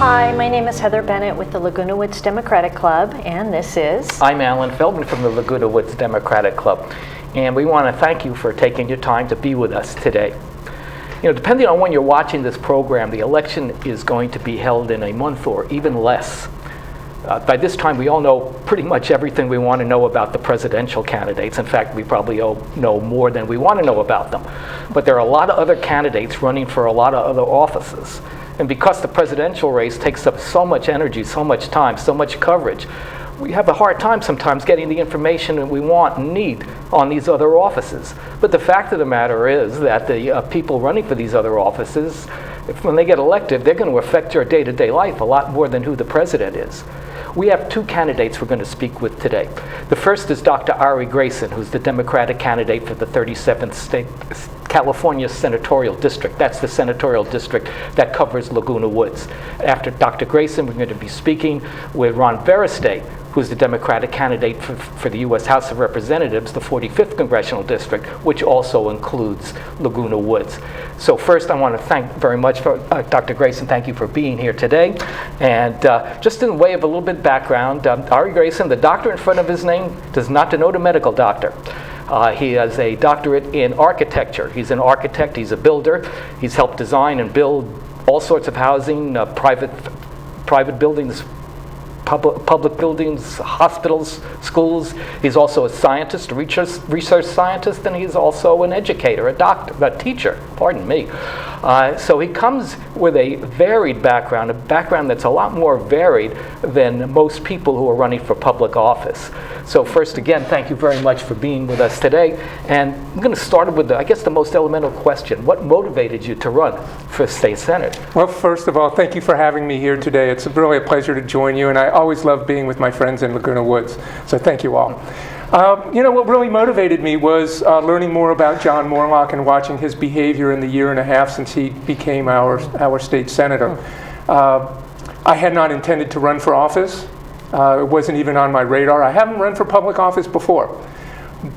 Hi, my name is Heather Bennett with the Laguna Woods Democratic Club, and this is... I'm Alan Feldman from the Laguna Woods Democratic Club, and we want to thank you for taking your time to be with us today. You know, depending on when you're watching this program, the election is going to be held in a month or even less. By this time, we all know pretty much everything we want to know about the presidential candidates. In fact, we probably know more than we want to know about them. But there are a lot of other candidates running for a lot of other offices. And because the presidential race takes up so much energy, so much time, so much coverage, we have a hard time sometimes getting the information that we want and need on these other offices. But the fact of the matter is that the people running for these other offices, when they get elected, they're going to affect your day-to-day life a lot more than who the president is. We have two candidates we're going to speak with today. The first is Dr. Ari Grayson, who's the Democratic candidate for the 37th State California Senatorial District. That's the senatorial district that covers Laguna Woods. After Dr. Grayson, we're going to be speaking with Ron Vereste, who's the Democratic candidate for the U.S. House of Representatives, the 45th Congressional District, which also includes Laguna Woods. So first, I want to thank very much for Dr. Grayson. Thank you for being here today. And just in the way of a little bit of background, Ari Grayson, the doctor in front of his name does not denote a medical doctor. He has a doctorate in architecture. He's an architect, he's a builder. He's helped design and build all sorts of housing, private buildings, public buildings, hospitals, schools. He's also a scientist, a research scientist, and he's also an educator, a teacher, pardon me. So he comes with a varied background, a background that's a lot more varied than most people who are running for public office. So first, again, thank you very much for being with us today. And I'm going to start with, I guess, the most elemental question. What motivated you to run for state senate? Well, first of all, thank you for having me here today. It's really a pleasure to join you, and I always love being with my friends in Laguna Woods. So thank you all. You know, what really motivated me was learning more about John Moorlach and watching his behavior in the year and a half since he became our state senator. I had not intended to run for office. It wasn't even on my radar. I haven't run for public office before.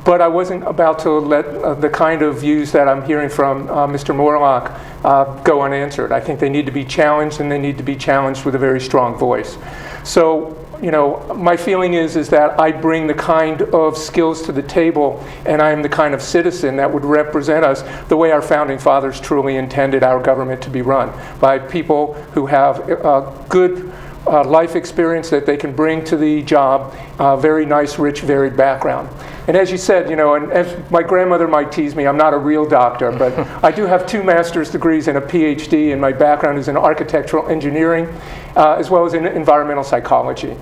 But I wasn't about to let the kind of views that I'm hearing from Mr. Moorlach go unanswered. I think they need to be challenged, and they need to be challenged with a very strong voice. So, you know, my feeling is that I bring the kind of skills to the table, and I am the kind of citizen that would represent us the way our founding fathers truly intended our government to be run, by people who have good life experience that they can bring to the job, very nice, rich, varied background. And as you said, you know, and as my grandmother might tease me, I'm not a real doctor, but I do have 2 master's degrees and a PhD, and my background is in architectural engineering, as well as in environmental psychology.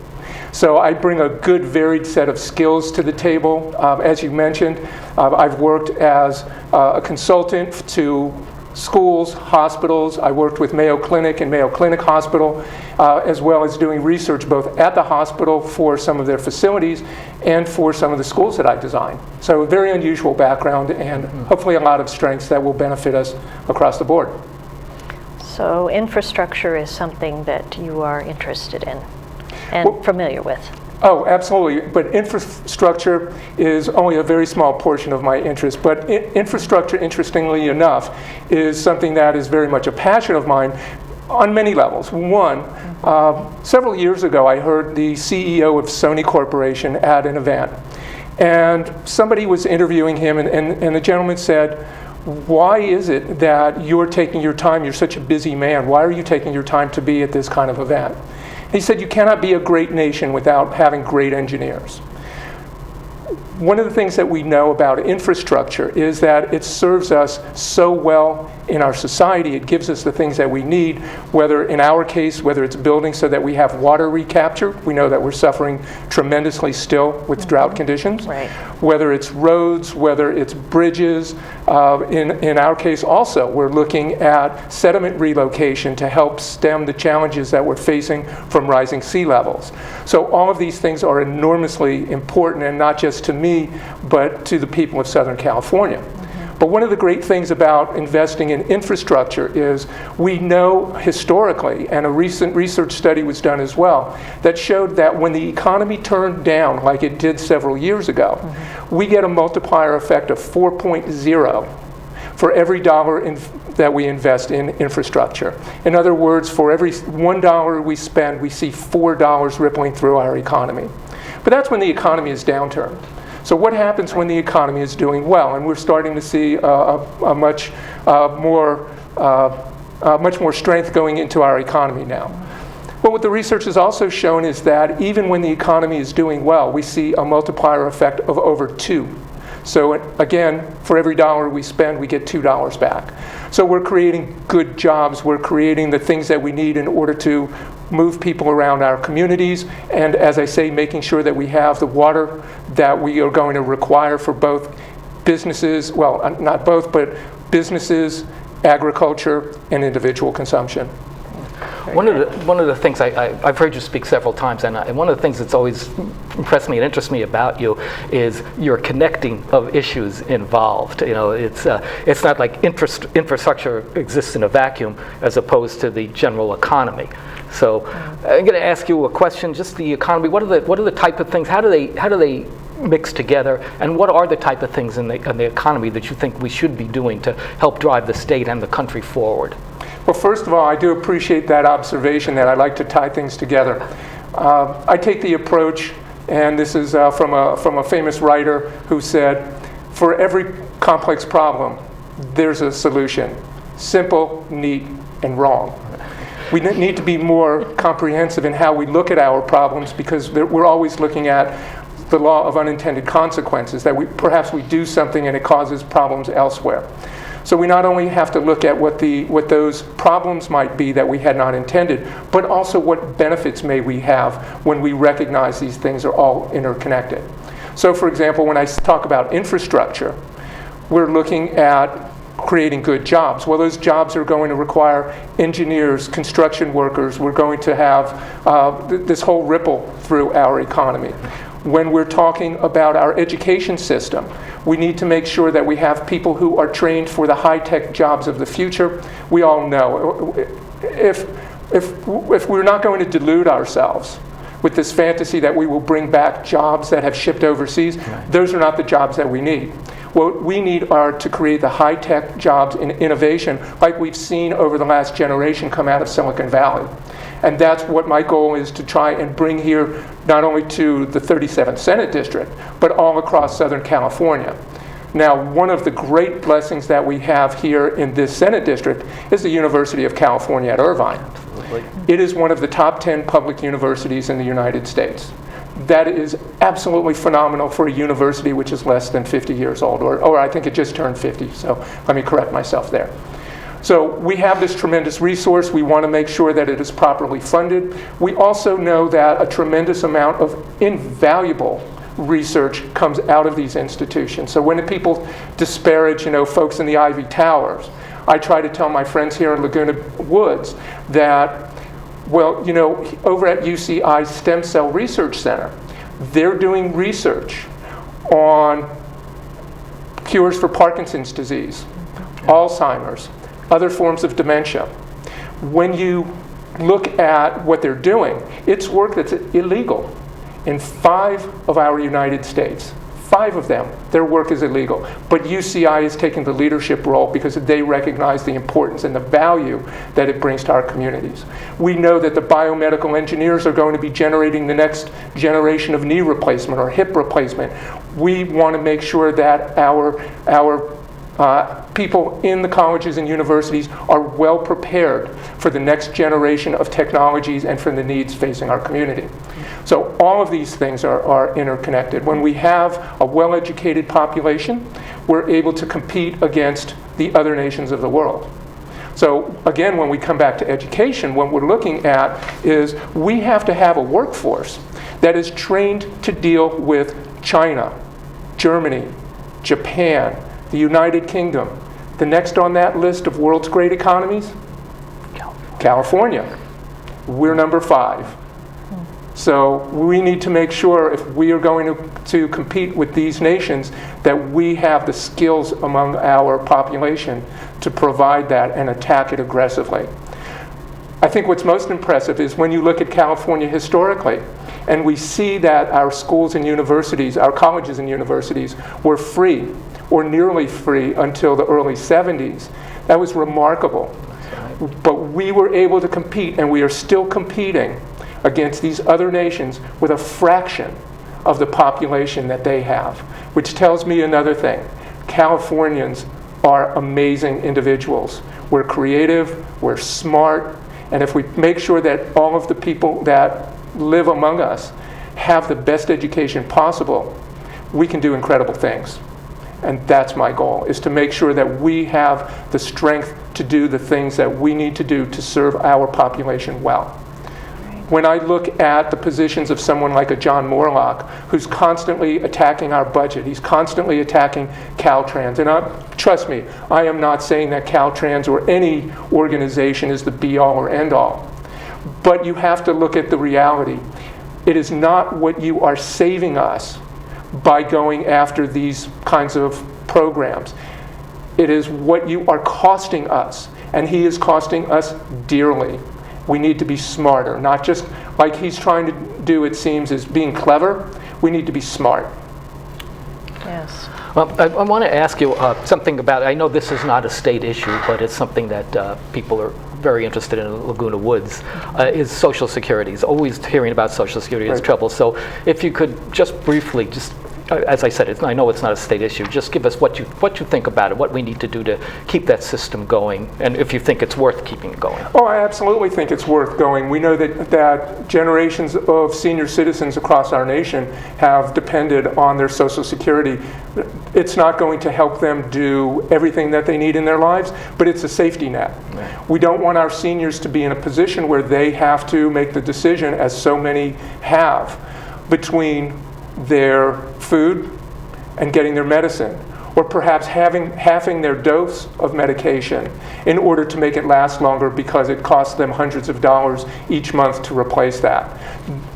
So I bring a good, varied set of skills to the table. As you mentioned, I've worked as a consultant to schools, hospitals. I worked with Mayo Clinic and Mayo Clinic Hospital, as well as doing research both at the hospital for some of their facilities and for some of the schools that I designed. So a very unusual background, and hopefully a lot of strengths that will benefit us across the board. So infrastructure is something that you are interested in and familiar with. Oh, absolutely. But infrastructure is only a very small portion of my interest. But infrastructure, interestingly enough, is something that is very much a passion of mine on many levels. One, several years ago, I heard the CEO of Sony Corporation at an event. And somebody was interviewing him, and the gentleman said, "Why is it that you're taking your time? You're such a busy man. Why are you taking your time to be at this kind of event?" He said, "You cannot be a great nation without having great engineers." One of the things that we know about infrastructure is that it serves us so well in our society. It gives us the things that we need, whether in our case, whether it's building so that we have water recapture. We know that we're suffering tremendously still with drought conditions. Right. Whether it's roads, whether it's bridges. In our case also, we're looking at sediment relocation to help stem the challenges that we're facing from rising sea levels. So all of these things are enormously important, and not just to me, but to the people of Southern California. But one of the great things about investing in infrastructure is we know historically, and a recent research study was done as well, that showed that when the economy turned down like it did several years ago, we get a multiplier effect of 4.0 for every dollar that we invest in infrastructure. In other words, for every $1 we spend, we see $4 rippling through our economy. But that's when the economy is downturned. So what happens when the economy is doing well? And we're starting to see much more strength going into our economy now. Well, what the research has also shown is that even when the economy is doing well, we see a multiplier effect of over 2. So again, for every $1 we spend, we get $2 back. So we're creating good jobs. We're creating the things that we need in order to move people around our communities. And as I say, making sure that we have the water that we are going to require for both businesses, well, not both, but businesses, agriculture, and individual consumption. One of the things I've heard you speak several times, and one of the things that's always impressed me and interests me about you is your connecting of issues involved. You know, it's not like infrastructure exists in a vacuum as opposed to the general economy. So I'm going to ask you a question. Just the economy. What are the type of things? How do they mix together? And what are the type of things in the economy that you think we should be doing to help drive the state and the country forward? Well, first of all, I do appreciate that observation that I like to tie things together. I take the approach, and this is from a famous writer who said, for every complex problem, there's a solution. Simple, neat, and wrong. We need to be more comprehensive in how we look at our problems, because we're always looking at the law of unintended consequences, that perhaps we do something and it causes problems elsewhere. So we not only have to look at what those problems might be that we had not intended, but also what benefits may we have when we recognize these things are all interconnected. So for example, when I talk about infrastructure, we're looking at creating good jobs. Well, those jobs are going to require engineers, construction workers. We're going to have this whole ripple through our economy. When we're talking about our education system, we need to make sure that we have people who are trained for the high-tech jobs of the future. We all know if we're not going to delude ourselves with this fantasy that we will bring back jobs that have shipped overseas, those are not the jobs that we need. What we need are to create the high-tech jobs in innovation like we've seen over the last generation come out of Silicon Valley. And that's what my goal is, to try and bring here not only to the 37th Senate District, but all across Southern California. Now, one of the great blessings that we have here in this Senate District is the University of California at Irvine. Absolutely. It is one of the top 10 public universities in the United States. That is absolutely phenomenal for a university which is less than 50 years old, or I think it just turned 50, so let me correct myself there. So we have this tremendous resource. We want to make sure that it is properly funded. We also know that a tremendous amount of invaluable research comes out of these institutions. So when people disparage, folks in the Ivy Towers, I try to tell my friends here in Laguna Woods that, well, over at UCI Stem Cell Research Center, they're doing research on cures for Parkinson's disease, Alzheimer's, other forms of dementia. When you look at what they're doing, it's work that's illegal in 5 of our United States. 5 of them, their work is illegal. But UCI is taking the leadership role because they recognize the importance and the value that it brings to our communities. We know that the biomedical engineers are going to be generating the next generation of knee replacement or hip replacement. We want to make sure that our people in the colleges and universities are well prepared for the next generation of technologies and for the needs facing our community. So all of these things are interconnected. When we have a well-educated population, we're able to compete against the other nations of the world. So again, when we come back to education, what we're looking at is we have to have a workforce that is trained to deal with China, Germany, Japan, the United Kingdom. The next on that list of world's great economies? California. We're number 5. So we need to make sure, if we are going to compete with these nations, that we have the skills among our population to provide that and attack it aggressively. I think what's most impressive is when you look at California historically, and we see that our schools and universities, our colleges and universities, were free or nearly free until the early 70s, That was remarkable. But we were able to compete, and we are still competing against these other nations with a fraction of the population that they have, which tells me another thing. Californians are amazing individuals. We're creative, we're smart, and if we make sure that all of the people that live among us have the best education possible, we can do incredible things. And that's my goal, is to make sure that we have the strength to do the things that we need to do to serve our population well. When I look at the positions of someone like a John Morlock, who's constantly attacking our budget, he's constantly attacking Caltrans, and trust me, I am not saying that Caltrans or any organization is the be-all or end-all, but you have to look at the reality. It is not what you are saving us by going after these kinds of programs. It is what you are costing us, and he is costing us dearly. We need to be smarter, not just like he's trying to do, it seems, is being clever. We need to be smart. Yes. Well, I want to ask you something about, I know this is not a state issue, but it's something that people are very interested in Laguna Woods, is Social Security. It's always hearing about Social Security is trouble. So if you could just briefly, as I said, I know it's not a state issue, just give us what you think about it, what we need to do to keep that system going, and if you think it's worth keeping it going. Oh, I absolutely think it's worth going. We know that generations of senior citizens across our nation have depended on their Social Security. It's not going to help them do everything that they need in their lives, but it's a safety net. Right. We don't want our seniors to be in a position where they have to make the decision, as so many have, between their food and getting their medicine, or perhaps halving their dose of medication in order to make it last longer because it costs them hundreds of dollars each month to replace that.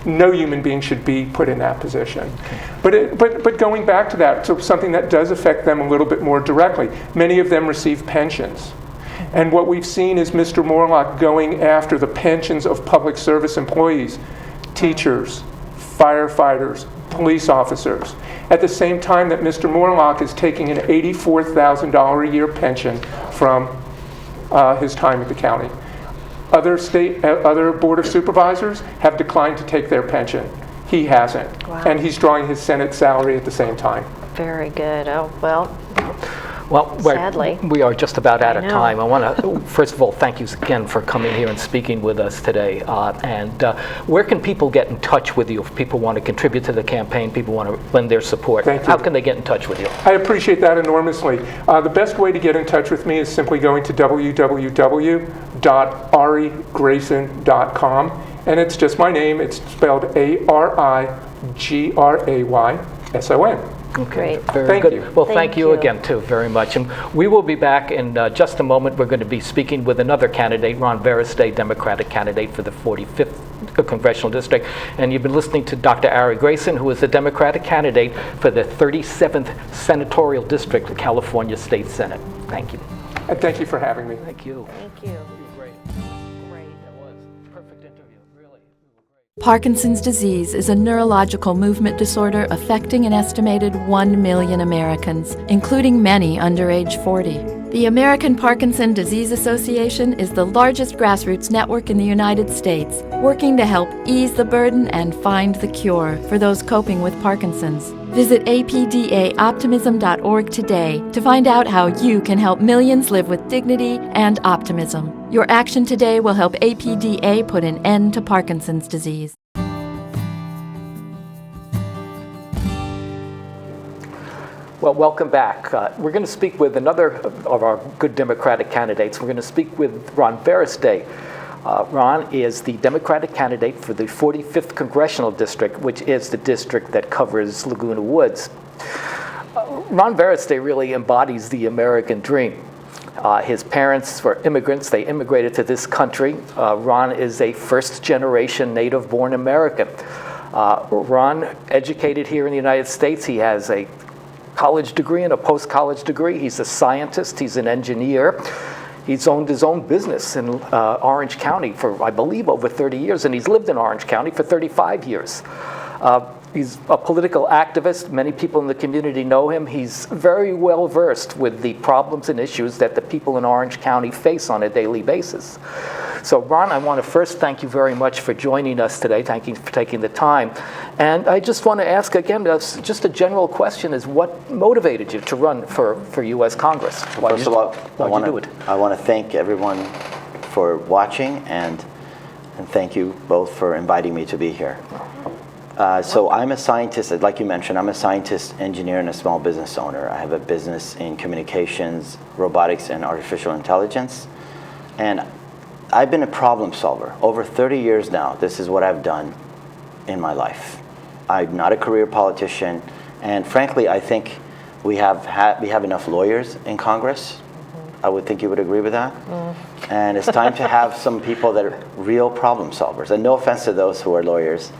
No human being should be put in that position. But going back to that, so something that does affect them a little bit more directly, many of them receive pensions. And what we've seen is Mr. Morlock going after the pensions of public service employees, teachers, firefighters, police officers, at the same time that Mr. Morlock is taking an $84,000 a year pension from his time at the county. Other Board of Supervisors have declined to take their pension. He hasn't. Wow. And he's drawing his Senate salary at the same time. Very good. Oh, well, sadly, we are just about out of time. I want to, first of all, thank you again for coming here and speaking with us today. And where can people get in touch with you if people want to contribute to the campaign, people want to lend their support? Thank you. How can they get in touch with you? I appreciate that enormously. The best way to get in touch with me is simply going to www.arigrayson.com. And it's just my name. It's spelled ARIGRAYSON. Okay, great. very Thank good. you. Well, thank you again, too, very much. And we will be back in just a moment. We're going to be speaking with another candidate, Ron Veristay, Democratic candidate for the 45th Congressional District. And you've been listening to Dr. Ari Grayson, who is the Democratic candidate for the 37th Senatorial District of California State Senate. Thank you. And thank you for having me. Thank you. Thank you. Great. Great. That was a perfect interview, really. Parkinson's disease is a neurological movement disorder affecting an estimated 1 million Americans, including many under age 40. The American Parkinson Disease Association is the largest grassroots network in the United States, working to help ease the burden and find the cure for those coping with Parkinson's. Visit apdaoptimism.org today to find out how you can help millions live with dignity and optimism. Your action today will help APDA put an end to Parkinson's disease. Well, welcome back. We're going to speak with another of our good Democratic candidates. We're going to speak with Ron Veristay. Ron is the Democratic candidate for the 45th Congressional District, which is the district that covers Laguna Woods. Ron Veristay really embodies the American dream. His parents were immigrants. They immigrated to this country. Ron is a first-generation native-born American. Ron, educated here in the United States, he has a college degree and a post-college degree. He's a scientist. He's an engineer. He's owned his own business in Orange County for, I believe, over 30 years, and he's lived in Orange County for 35 years. He's a political activist. Many people in the community know him. He's very well versed with the problems and issues that the people in Orange County face on a daily basis. So Ron, I want to first thank you very much for joining us today. Thank you for taking the time. And I just want to ask again, just a general question, is what motivated you to run for U.S. Congress? First of all, I want to thank everyone for watching and thank you both for inviting me to be here. So I'm a scientist, like you mentioned, I'm a scientist, engineer, and a small business owner. I have a business in communications, robotics, and artificial intelligence. And I've been a problem solver. Over 30 years now, this is what I've done in my life. I'm not a career politician. And frankly, I think we have enough lawyers in Congress. I would think you would agree with that. And it's time to have some people that are real problem solvers. And no offense to those who are lawyers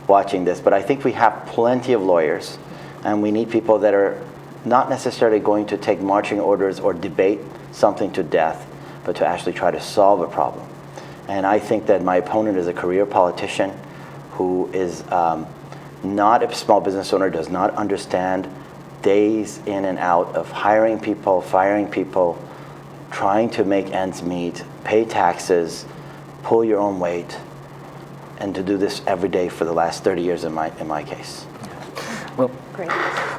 watching this, but I think we have plenty of lawyers, and we need people that are not necessarily going to take marching orders or debate something to death, but to actually try to solve a problem. And I think that my opponent is a career politician who is not a small business owner, does not understand days in and out of hiring people, firing people, trying to make ends meet, pay taxes, pull your own weight, and to do this every day for the last 30 years in my case. Well, Great.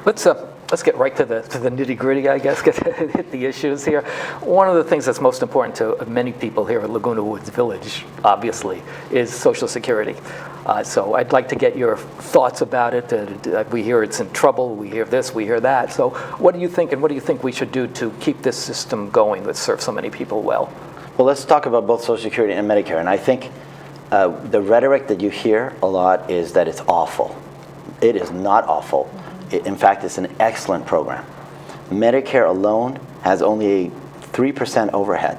Let's get right to the nitty-gritty, I guess, hit the issues here. One of the things that's most important to many people here at Laguna Woods Village, obviously, is Social Security. So I'd like to get your thoughts about it. We hear it's in trouble, we hear this, we hear that. So what do you think, and what do you think we should do to keep this system going that serves so many people well? Well, let's talk about both Social Security and Medicare. And I think the rhetoric that you hear a lot is that it's awful. It is not awful. In fact, it's an excellent program. Medicare alone has only a 3% overhead.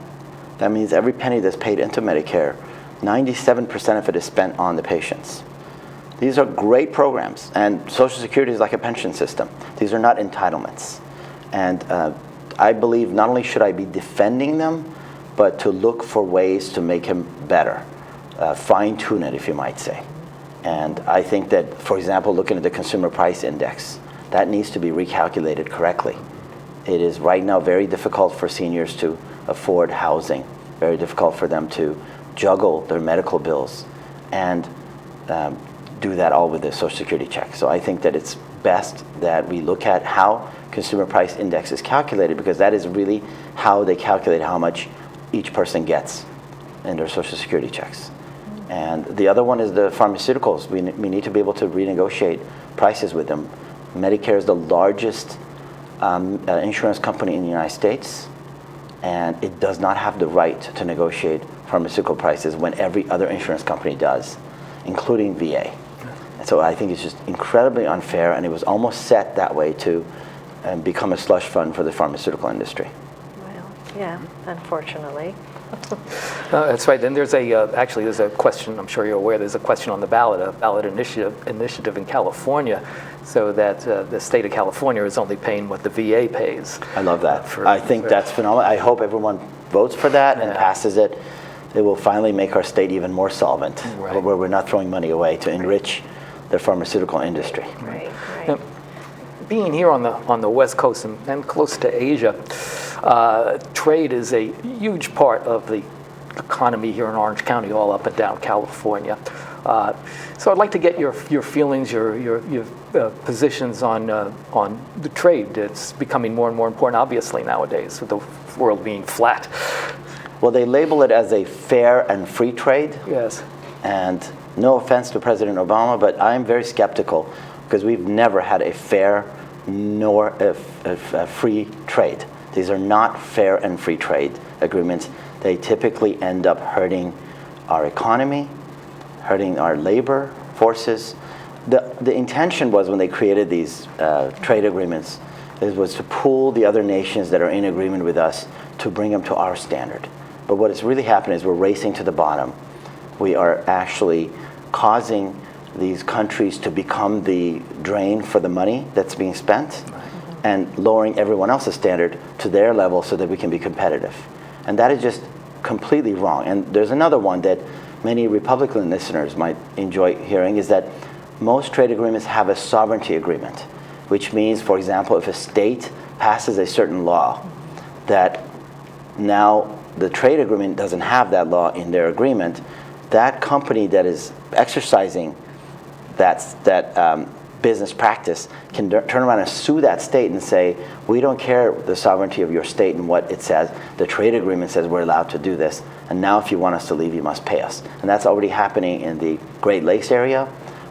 That means every penny that's paid into Medicare, 97% of it is spent on the patients. These are great programs, and Social Security is like a pension system. These are not entitlements. And I believe not only should I be defending them, but to look for ways to make them better. Fine-tune it, if you might say. And I think that, for example, looking at the Consumer Price Index, that needs to be recalculated correctly. It is right now very difficult for seniors to afford housing, very difficult for them to juggle their medical bills and do that all with the Social Security check. So I think that it's best that we look at how Consumer Price Index is calculated, because that is really how they calculate how much each person gets in their Social Security checks. And the other one is the pharmaceuticals. We need to be able to renegotiate prices with them. Medicare is the largest insurance company in the United States, and it does not have the right to negotiate pharmaceutical prices when every other insurance company does, including VA. And so I think it's just incredibly unfair, and it was almost set that way to become a slush fund for the pharmaceutical industry. Well, yeah, unfortunately. That's right. Then there's actually there's a question. I'm sure you're aware. There's a question on the ballot, a ballot initiative in California, so that the state of California is only paying what the VA pays. I love that. I think that's phenomenal. I hope everyone votes for that and passes it. It will finally make our state even more solvent, where we're not throwing money away to enrich the pharmaceutical industry. Right. Now, being here on the West Coast and close to Asia, trade is a huge part of the economy here in Orange County, all up and down California. So I'd like to get your feelings, your positions on the trade. It's becoming more and more important, obviously, nowadays, with the world being flat. Well, they label it as a fair and free trade. Yes. And no offense to President Obama, but I'm very skeptical, because we've never had a fair nor a free trade. These are not fair and free trade agreements. They typically end up hurting our economy, hurting our labor forces. The intention was, when they created these trade agreements, it was to pull the other nations that are in agreement with us to bring them to our standard. But what is really happening is we're racing to the bottom. We are actually causing these countries to become the drain for the money that's being spent, and lowering everyone else's standard to their level so that we can be competitive. And that is just completely wrong. And there's another one that many Republican listeners might enjoy hearing, is that most trade agreements have a sovereignty agreement, which means, for example, if a state passes a certain law, that now the trade agreement doesn't have that law in their agreement, that company that is exercising that business practice can turn around and sue that state and say, we don't care the sovereignty of your state and what it says. The trade agreement says we're allowed to do this. And now if you want us to leave, you must pay us. And that's already happening in the Great Lakes area,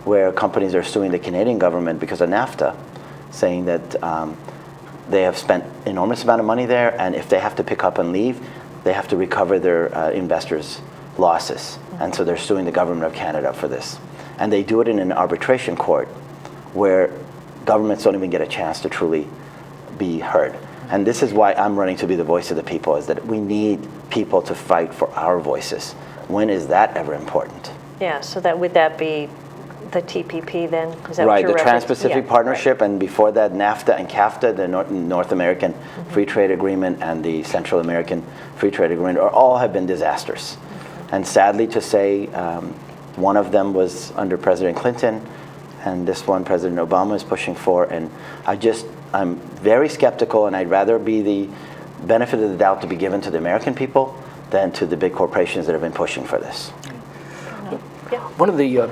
where companies are suing the Canadian government because of NAFTA, saying that they have spent enormous amount of money there, and if they have to pick up and leave, they have to recover their investors' losses. And so they're suing the government of Canada for this. And they do it in an arbitration court where governments don't even get a chance to truly be heard. And this is why I'm running to be the voice of the people, is that we need people to fight for our voices. When is that ever important? Yeah, so would that be the TPP then? Is that Right, what the you're Trans-Pacific referencing? Partnership, and before that NAFTA and CAFTA, the North American Free Trade Agreement and the Central American Free Trade Agreement, all have been disasters. And sadly to say, one of them was under President Clinton, and this one President Obama is pushing for, and I'm very skeptical, and I'd rather be the benefit of the doubt to be given to the American people than to the big corporations that have been pushing for this. Yeah. One of the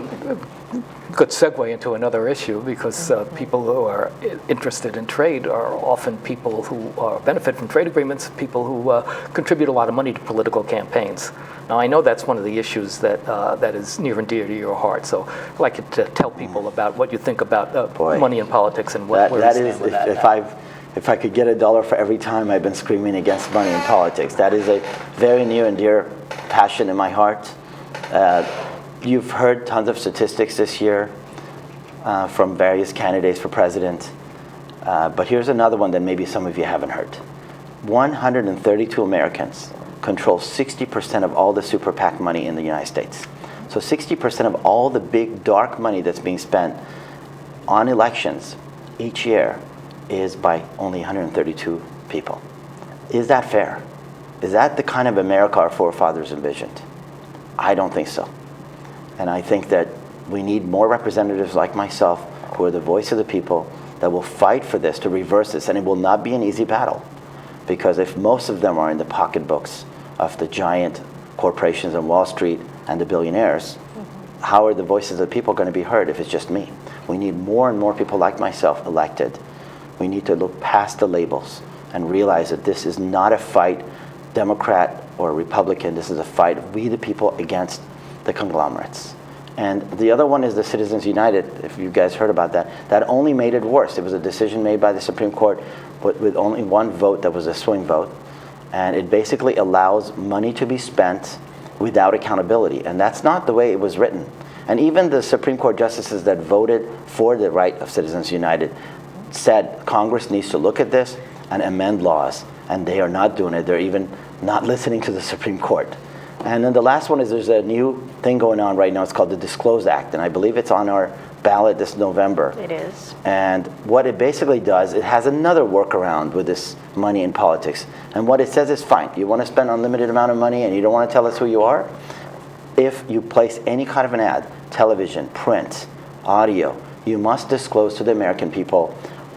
good segue into another issue, because people who are interested in trade are often people who benefit from trade agreements, people who contribute a lot of money to political campaigns. Now, I know that's one of the issues that is near and dear to your heart, so I'd like you to tell people about what you think about money in politics and where you stand with that. If I could get $1 for every time I've been screaming against money in politics, that is a very near and dear passion in my heart. You've heard tons of statistics this year from various candidates for president, but here's another one that maybe some of you haven't heard. 132 Americans control 60% of all the super PAC money in the United States. So 60% of all the big dark money that's being spent on elections each year is by only 132 people. Is that fair? Is that the kind of America our forefathers envisioned? I don't think so. And I think that we need more representatives like myself who are the voice of the people that will fight for this, to reverse this. And it will not be an easy battle, because if most of them are in the pocketbooks of the giant corporations on Wall Street and the billionaires, how are the voices of the people going to be heard if it's just me? We need more and more people like myself elected. We need to look past the labels and realize that this is not a fight, Democrat or Republican. This is a fight of we the people against the conglomerates. And the other one is the Citizens United, if you guys heard about that. That only made it worse. It was a decision made by the Supreme Court with only one vote that was a swing vote. And it basically allows money to be spent without accountability. And that's not the way it was written. And even the Supreme Court justices that voted for the right of Citizens United said Congress needs to look at this and amend laws. And they are not doing it. They're even not listening to the Supreme Court. And then the last one is there's a new thing going on right now. It's called the Disclose Act. And I believe it's on our ballot this November. It is. And what it basically does, it has another workaround with this money in politics. And what it says is, fine, you want to spend an unlimited amount of money and you don't want to tell us who you are? If you place any kind of an ad, television, print, audio, you must disclose to the American people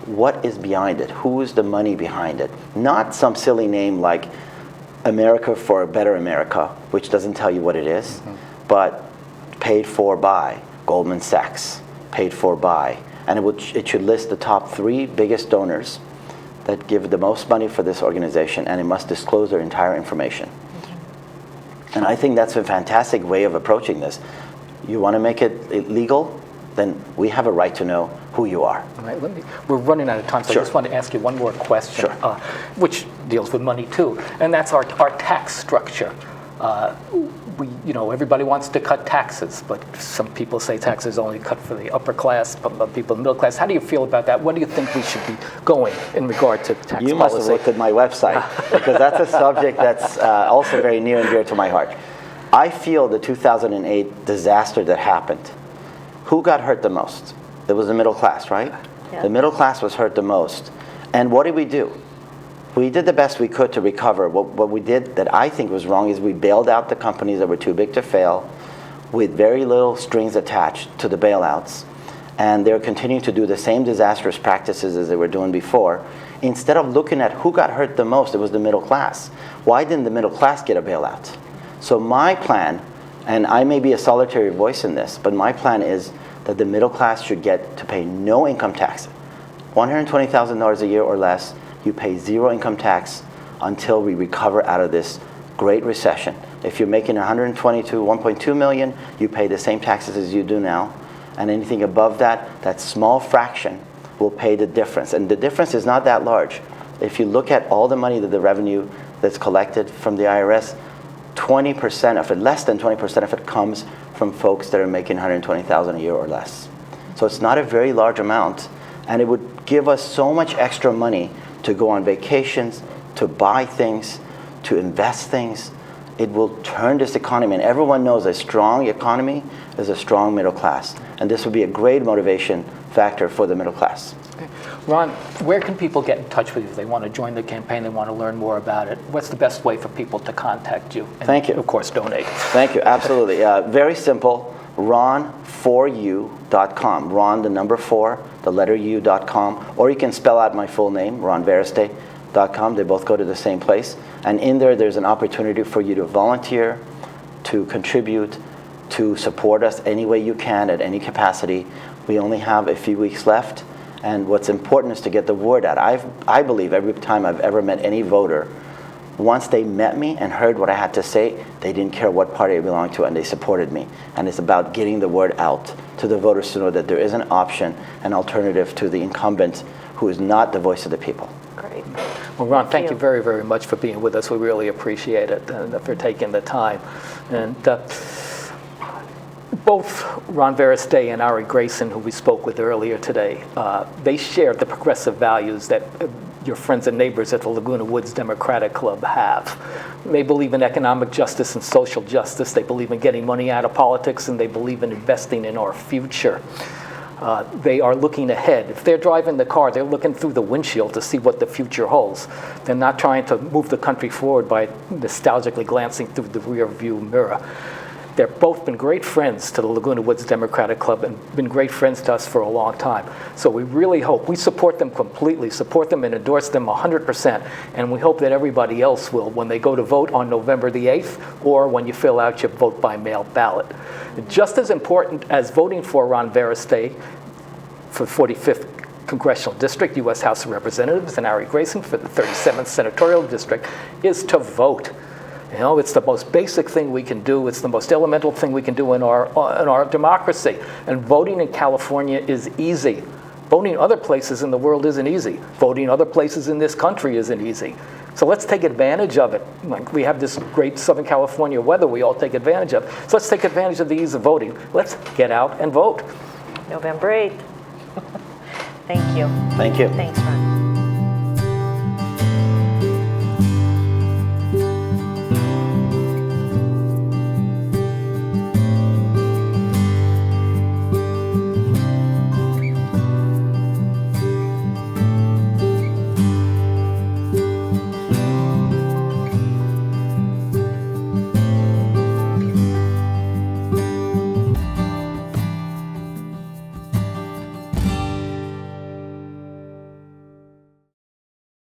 what is behind it, who is the money behind it. Not some silly name like America for a Better America, which doesn't tell you what it is, but paid for by Goldman Sachs, paid for by, and it should list the top 3 biggest donors that give the most money for this organization, and it must disclose their entire information. And I think that's a fantastic way of approaching this. You want to make it legal, then we have a right to know who you are. All right, we're running out of time, so Sure. I just want to ask you one more question, Sure. which deals with money too, and that's our tax structure. Everybody wants to cut taxes, but some people say taxes only cut for the upper class, but people in the middle class. How do you feel about that? What do you think we should be going in regard to tax policy? You must have looked at my website, because that's a subject that's also very near and dear to my heart. I feel the 2008 disaster that happened, who got hurt the most? It was the middle class, right? Yeah. The middle class was hurt the most. And what did we do? We did the best we could to recover. What we did that I think was wrong is we bailed out the companies that were too big to fail with very little strings attached to the bailouts. and they're continuing to do the same disastrous practices as they were doing before. Instead of looking at who got hurt the most, it was the middle class. Why didn't the middle class get a bailout? So my plan, and I may be a solitary voice in this, but my plan is that the middle class should get to pay no income tax. $120,000 a year or less, you pay zero income tax until we recover out of this great recession. If you're making 120 to 1.2 million, you pay the same taxes as you do now. And anything above that, that small fraction will pay the difference. And the difference is not that large. If you look at all the money that the revenue that's collected from the IRS, 20% of it, less than 20% of it comes from folks that are making 120,000 a year or less. So it's not a very large amount, and it would give us so much extra money to go on vacations, to buy things, to invest things. It will turn this economy, and everyone knows a strong economy is a strong middle class. And this would be a great motivation factor for the middle class. Okay. Ron, where can people get in touch with you if they want to join the campaign, they want to learn more about it? What's the best way for people to contact you? And thank you. Of course, donate. Thank you, absolutely. Very simple, ron4u.com. Ron, the number 4, the letter u.com. Or you can spell out my full name, ronvereste.com. They both go to the same place. And in there, there's an opportunity for you to volunteer, to contribute, to support us any way you can at any capacity. We only have a few weeks left, and what's important is to get the word out. I believe every time I've ever met any voter, once they met me and heard what I had to say, they didn't care what party I belonged to, and they supported me. And it's about getting the word out to the voters to know that there is an option, an alternative to the incumbent who is not the voice of the people. Great. Well, Ron, thank you very, very much for being with us. We really appreciate it and for taking the time. And both Ron Vereste and Ari Grayson, who we spoke with earlier today, they share the progressive values that your friends and neighbors at the Laguna Woods Democratic Club have. They believe in economic justice and social justice. They believe in getting money out of politics, and they believe in investing in our future. They are looking ahead. If they're driving the car, they're looking through the windshield to see what the future holds. They're not trying to move the country forward by nostalgically glancing through the rear view mirror. They've both been great friends to the Laguna Woods Democratic Club and been great friends to us for a long time. So we really hope, we support them completely, support them and endorse them 100%, and we hope that everybody else will when they go to vote on November the 8th or when you fill out your vote by mail ballot. Just as important as voting for Ron Vereste for 45th Congressional District, U.S. House of Representatives, and Ari Grayson for the 37th Senatorial District is to vote. You know, it's the most basic thing we can do. It's the most elemental thing we can do in our democracy. And voting in California is easy. Voting other places in the world isn't easy. Voting other places in this country isn't easy. So let's take advantage of it. Like we have this great Southern California weather we all take advantage of. So let's take advantage of the ease of voting. Let's get out and vote. November 8th. Thank you. Thank you. Thanks, Ron.